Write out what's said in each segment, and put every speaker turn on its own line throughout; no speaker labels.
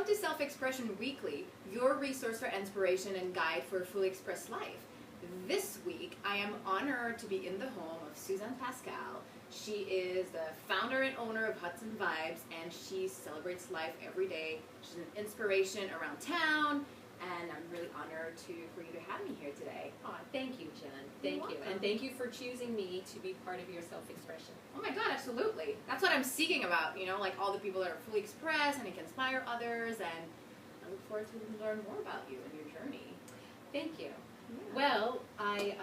Welcome to Self-Expression Weekly, your resource for inspiration and guide for a fully expressed life. This week, I am honored to be in the home of Suzanne Pascale. She is the founder and owner of Hudson Vibes, and she celebrates life every day. She's an inspiration around town, and I'm really honored for you to have me here today.
Oh, thank you, Jen. Thank you. And thank you for choosing me to be part of your self-expression.
Oh my God, absolutely. That's what I'm seeking about, you know, like all the people that are fully expressed and it can inspire others, and I look forward to learn more about you and your journey.
Thank you.
Yeah.
Well, I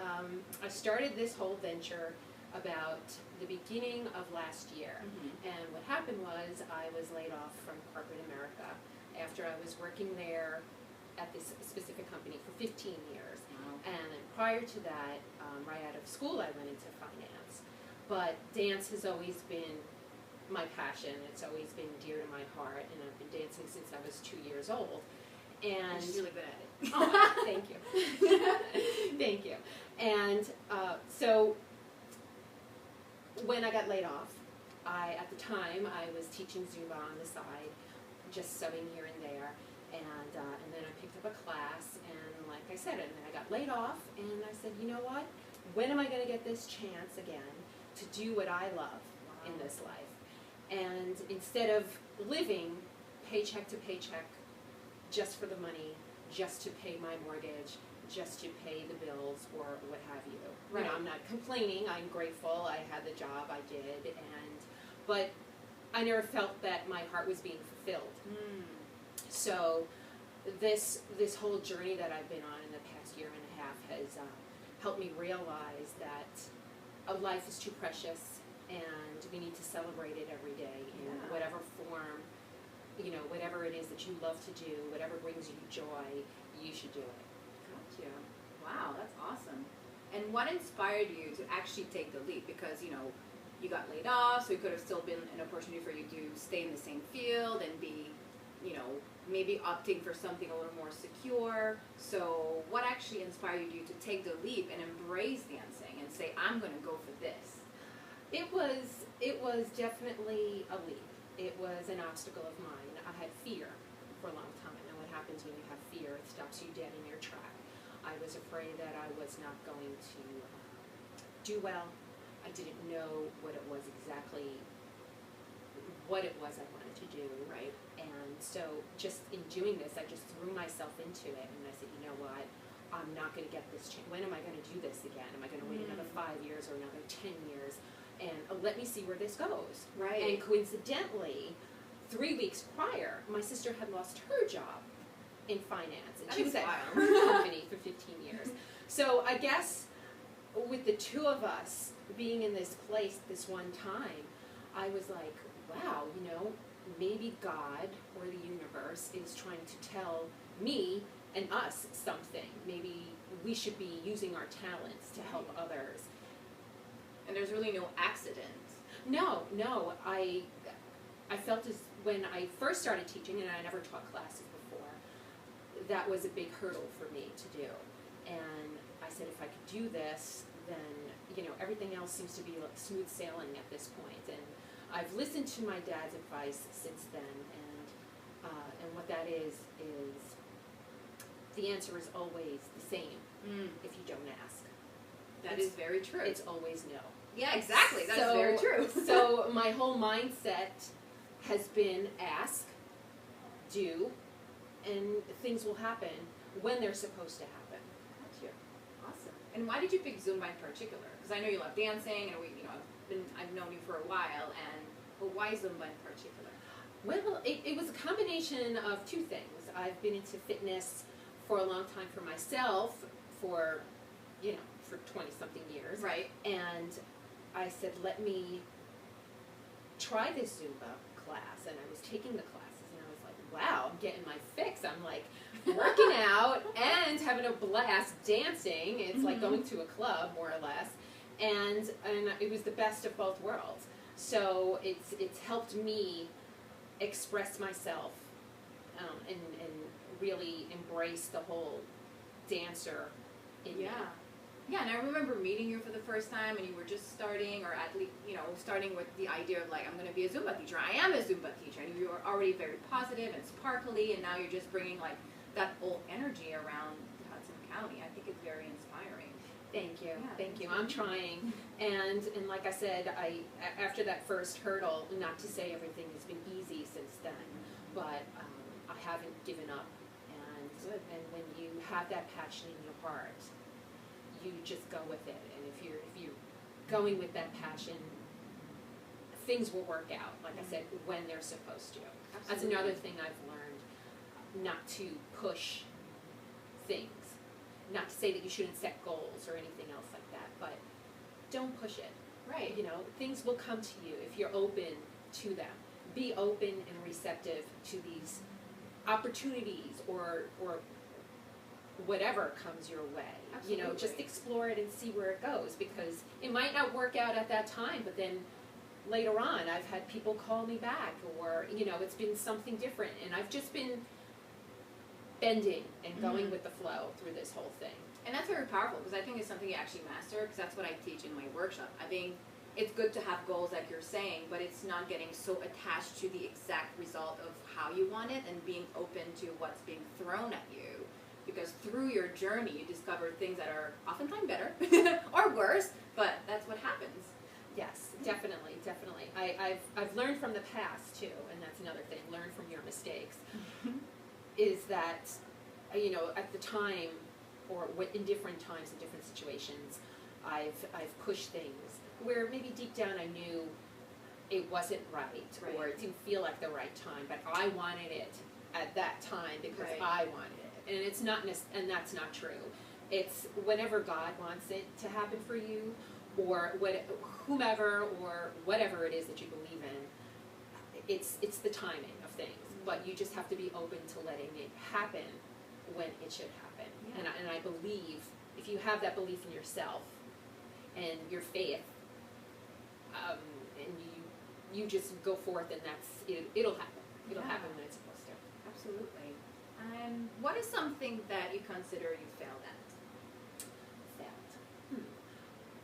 started this whole venture about the beginning of last year. And what happened was I was laid off from corporate America after I was working there at this specific company for 15 years. And then prior to that, right out of school, I went into finance. But dance has always been my passion. It's always been dear to my heart, and I've been dancing since I was 2 years old. And
she's really good at it.
Oh, thank you. Thank you. And so when I got laid off, at the time, I was teaching Zumba on the side, just sewing here and there. And then I picked up a class, and like I said, and then I got laid off, and I said, you know what? When am I going to get this chance again to do what I love in this life? And instead of living paycheck to paycheck just for the money, just to pay my mortgage, just to pay the bills or what have you.
Right.
You know, I'm not complaining. I'm grateful. I had the job I did, but I never felt that my heart was being fulfilled. So this whole journey that I've been on in the past year and a half has helped me realize that life is too precious, and we need to celebrate it every day in whatever form, you know, whatever it is that you love to do, whatever brings you joy, you should do it.
Gotcha. Wow, that's awesome. And what inspired you to actually take the leap? Because, you know, you got laid off, so it could have still been an opportunity for you to stay in the same field and be, you know, maybe opting for something a little more secure. So what actually inspired you to take the leap and embrace dancing and say, I'm going to go for this?
It was definitely a leap. It was an obstacle of mine. I had fear for a long time, and what happens when you have fear, it stops you dead in your track. I was afraid that I was not going to do well. I didn't know what it was exactly, what it was I wanted to do.
Right.
And so just in doing this, I just threw myself into it, and I said, you know what, I'm not going to get this chance. When am I going to do this again? Am I going to wait another 5 years or another 10 years? And let me see where this goes.
Right.
And coincidentally, 3 weeks prior, my sister had lost her job in finance, and she was at her company for 15 years. So I guess with the two of us being in this place at this one time, I was like, wow, you know, maybe God or the universe is trying to tell me and us something. Maybe we should be using our talents to help others.
And there's really no accident.
No. I felt as when I first started teaching, and I never taught classes before, that was a big hurdle for me to do. And I said, if I could do this, then, you know, everything else seems to be like smooth sailing at this point. And I've listened to my dad's advice since then, and what that is the answer is always the same if you don't ask.
That is very true.
It's always no.
Yeah, exactly. That's very true.
So my whole mindset has been ask, do, and things will happen when they're supposed to happen.
Gotcha. Awesome. And why did you pick Zumba in particular? Because I know you love dancing, and I've known you for a while, but why Zumba in particular?
Well, it was a combination of two things. I've been into fitness for a long time for myself, for 20-something years.
Right.
And I said, let me try this Zumba class. And I was taking the classes, and I was like, wow, I'm getting my fix. I'm like working out and having a blast dancing. It's like going to a club, more or less. And it was the best of both worlds. So it's helped me express myself and really embrace the whole dancer in me.
Yeah, and I remember meeting you for the first time, and you were just starting, or at least, starting with the idea of like, I'm going to be a Zumba teacher. I am a Zumba teacher. And you're already very positive and sparkly, and now you're just bringing like that old energy around Hudson County. I think it's very inspiring.
Thank you,
Yeah,
thank you. I'm trying, and like I said, after that first hurdle, not to say everything has been easy since then, but I haven't given up. And when you have that passion in your heart, you just go with it. And if you're going with that passion, things will work out. Like I said, when they're supposed to.
Absolutely.
That's another thing I've learned: not to push things. Not to say that you shouldn't set goals or anything else like that, but don't push it.
Right.
You know, things will come to you if you're open to them. Be open and receptive to these opportunities or whatever comes your way.
Absolutely.
You know, just explore it and see where it goes, because it might not work out at that time, but then later on I've had people call me back, or you know, it's been something different, and I've just been bending and going with the flow through this whole thing.
And that's very powerful, because I think it's something you actually master, because that's what I teach in my workshop. I think it's good to have goals like you're saying, but it's not getting so attached to the exact result of how you want it, and being open to what's being thrown at you. Because through your journey, you discover things that are oftentimes better or worse, but that's what happens.
Yes, definitely, definitely. I've learned from the past too, and that's another thing. Learn from your mistakes. Is that, you know, at the time, or in different times, in different situations, I've pushed things where maybe deep down I knew it wasn't right, or it didn't feel like the right time, but I wanted it at that time because I wanted it, and it's not, and that's not true. It's whenever God wants it to happen for you, or whomever, or whatever it is that you believe in. It's the timing of things. But you just have to be open to letting it happen when it should happen. Yeah. And I believe if you have that belief in yourself and your faith, and you just go forth, and it'll happen. It'll happen when it's supposed to.
Absolutely. What is something that you consider you failed at?
Failed.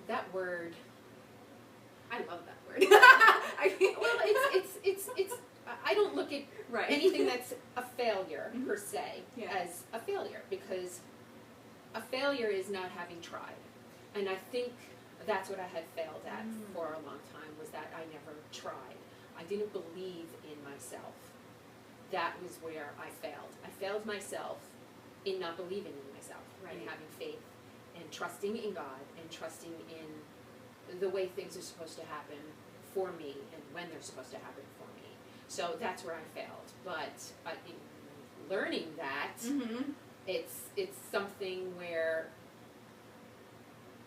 That word.
I love that word.
Well, it's. I don't look at anything that's a failure per se as a failure, because a failure is not having tried. And I think that's what I had failed at for a long time, was that I never tried. I didn't believe in myself. That was where I failed. I failed myself in not believing in myself, and having faith, and trusting in God, and trusting in the way things are supposed to happen for me, and when they're supposed to happen for me. So that's where I failed. But learning that, it's something where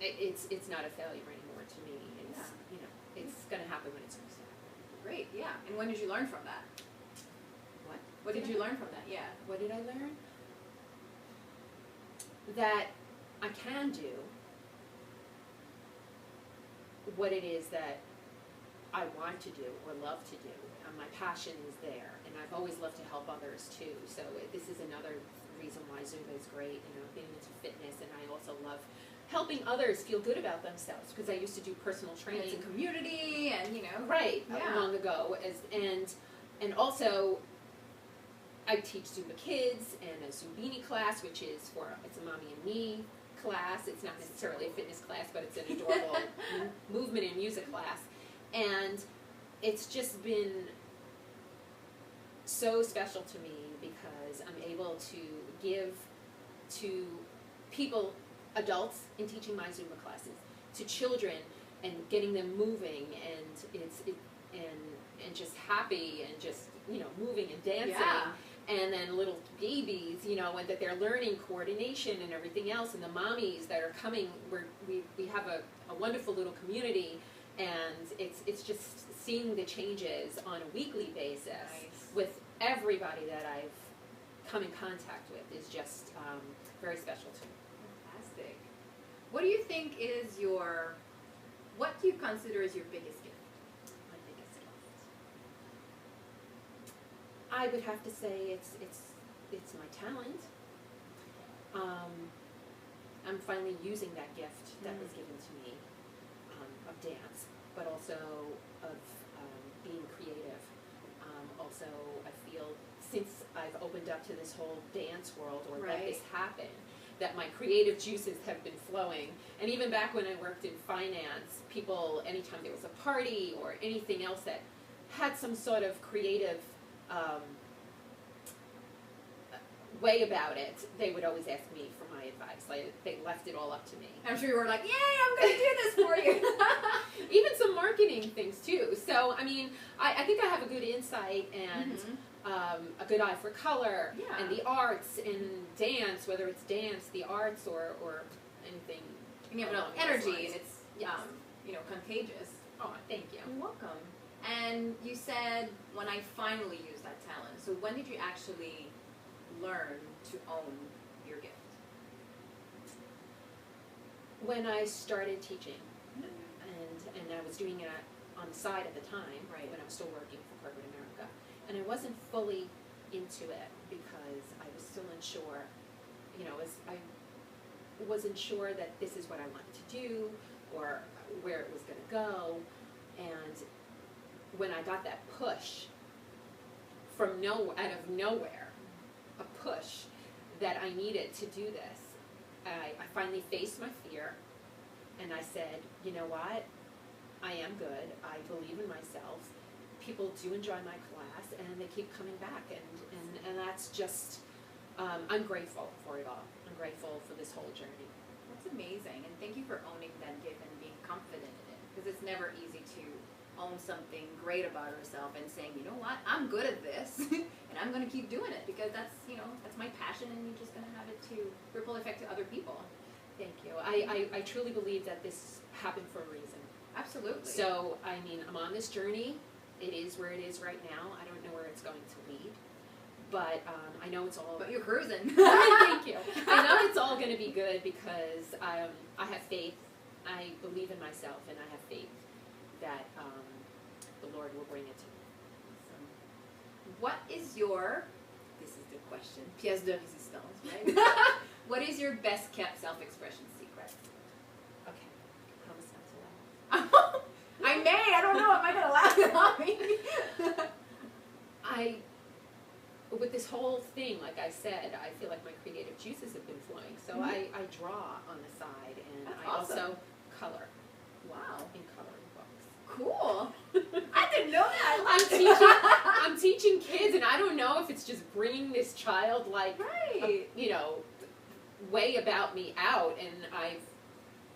it's not a failure anymore to me. It's you know, it's going to happen when it's supposed to happen.
Great, yeah. And when did you learn from that? What did you learn from that? Yeah.
What did I learn? That I can do what it is that I want to do or love to do. My passion is there, and I've always loved to help others too. So this is another reason why Zumba is great. You know, being into fitness, and I also love helping others feel good about themselves, because I used to do personal training.
And it's a community, and you know.
Long ago, and also I teach Zumba kids and a Zumbini class, which is it's a mommy and me class. It's not necessarily a fitness class, but it's an adorable movement and music class, and it's just been so special to me, because I'm able to give to people, adults, in teaching my Zumba classes, to children, and getting them moving, and and just happy, and just, you know, moving and dancing. And then little babies, you know, and that they're learning coordination and everything else, and the mommies that are coming. We have a wonderful little community, and it's just seeing the changes on a weekly basis with everybody that I've come in contact with is just very special to me.
Fantastic. What do you think is what do you consider is your biggest gift?
My biggest gift. I would have to say it's my talent. finally using that gift that was given to me of dance, but also also, I feel, since I've opened up to this whole dance world, or let
Right.
this happen, that my creative juices have been flowing. And even back when I worked in finance, people, anytime there was a party or anything else that had some sort of creative way about it, they would always ask me for my advice. Like, they left it all up to me.
I'm sure you were like, yay, I'm going to do this for you.
Even some marketing things too. So, I mean, I think I have a good insight and a good eye for color and the arts and dance, whether it's dance, the arts, or anything.
And you have enough energy, and it's, you know, contagious.
Oh, thank you.
You're welcome. And you said, when I finally used that talent. So when did you actually learn to own your gift?
When I started teaching, and I was doing it on the side at the time,
Right.
when I was still working for corporate America, and I wasn't fully into it because I was still unsure, you know, I wasn't sure that this is what I wanted to do or where it was going to go. And when I got that push from out of nowhere, a push that I needed to do this, I finally faced my fear, and I said, you know what, I am good, I believe in myself, people do enjoy my class, and they keep coming back, and that's just, I'm grateful for it all. I'm grateful for this whole journey.
That's amazing, and thank you for owning that gift and being confident in it, because it's never easy to own something great about yourself and saying, you know what, I'm good at this, and I'm going to keep doing it, because that's, you know, that's my passion, and you're just going to have it to ripple effect to other people.
Thank you. I truly believe that this happened for a reason.
Absolutely.
So, I mean, I'm on this journey. It is where it is right now. I don't know where it's going to lead, but I know it's all...
But you're cruising.
Thank you. I know it's all going to be good because I have faith. I believe in myself, and I have faith that the Lord will bring it to me.
What is your, this is the question, pièce de résistance, right? What is your best kept self-expression secret?
Okay, promise not to laugh.
I may, I don't know, am I going to laugh at me?
With this whole thing, like I said, I feel like my creative juices have been flowing. So I draw on the side, and
That's
I
awesome.
also color
Wow.
in coloring books.
Cool. I didn't know that.
I'm teaching kids, and I don't know if it's just bringing this childlike,
Right.
you know, way about me out, and I've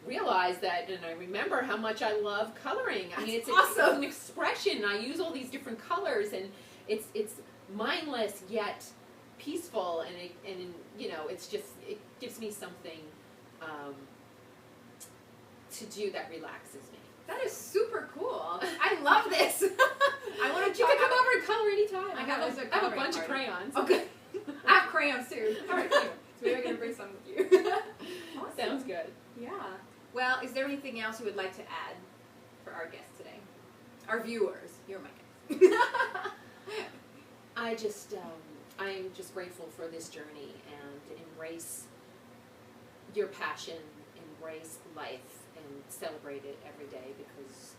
realized that, and I remember how much I love coloring. I mean, it's
awesome.
an expression. I use all these different colors, and it's mindless yet peaceful, and you know, it's just, it gives me something to do that relaxes me.
That is super cool. I love this. I want to
You
try.
can come over and color anytime.
I have
I have a bunch of crayons.
Okay. I have crayons too. All right, so maybe I'm going to bring some with you. Awesome.
Sounds good.
Yeah. Well, is there anything else you would like to add for our guests today? Our viewers. You're my guest.
I'm just grateful for this journey, and embrace your passion, embrace life, and celebrate it every day, because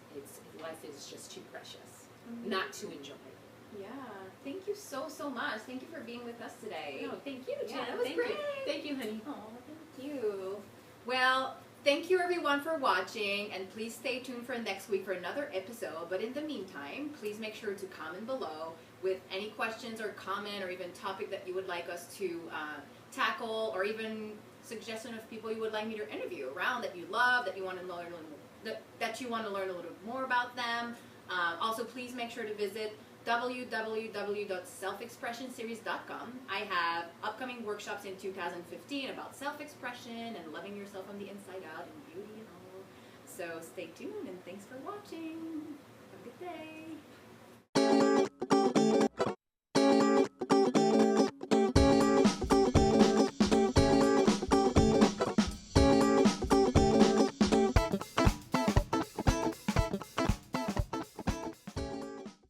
life is just too precious not to enjoy it.
Yeah. Thank you so much. Thank you for being with us today.
No, thank you, Jen.
Yeah, that was
Thank
great.
you. Thank you, honey.
Oh, thank you. Well, thank you everyone for watching, and please stay tuned for next week for another episode. But in the meantime, please make sure to comment below with any questions or comment or even topic that you would like us to tackle, or even suggestion of people you would like me to interview around that you love, that you want to learn that you want to learn a little bit more about them. Also, please make sure to visit www.selfexpressionseries.com. I have upcoming workshops in 2015 about self-expression and loving yourself from the inside out and beauty and all. So stay tuned, and thanks for watching. Have a good day.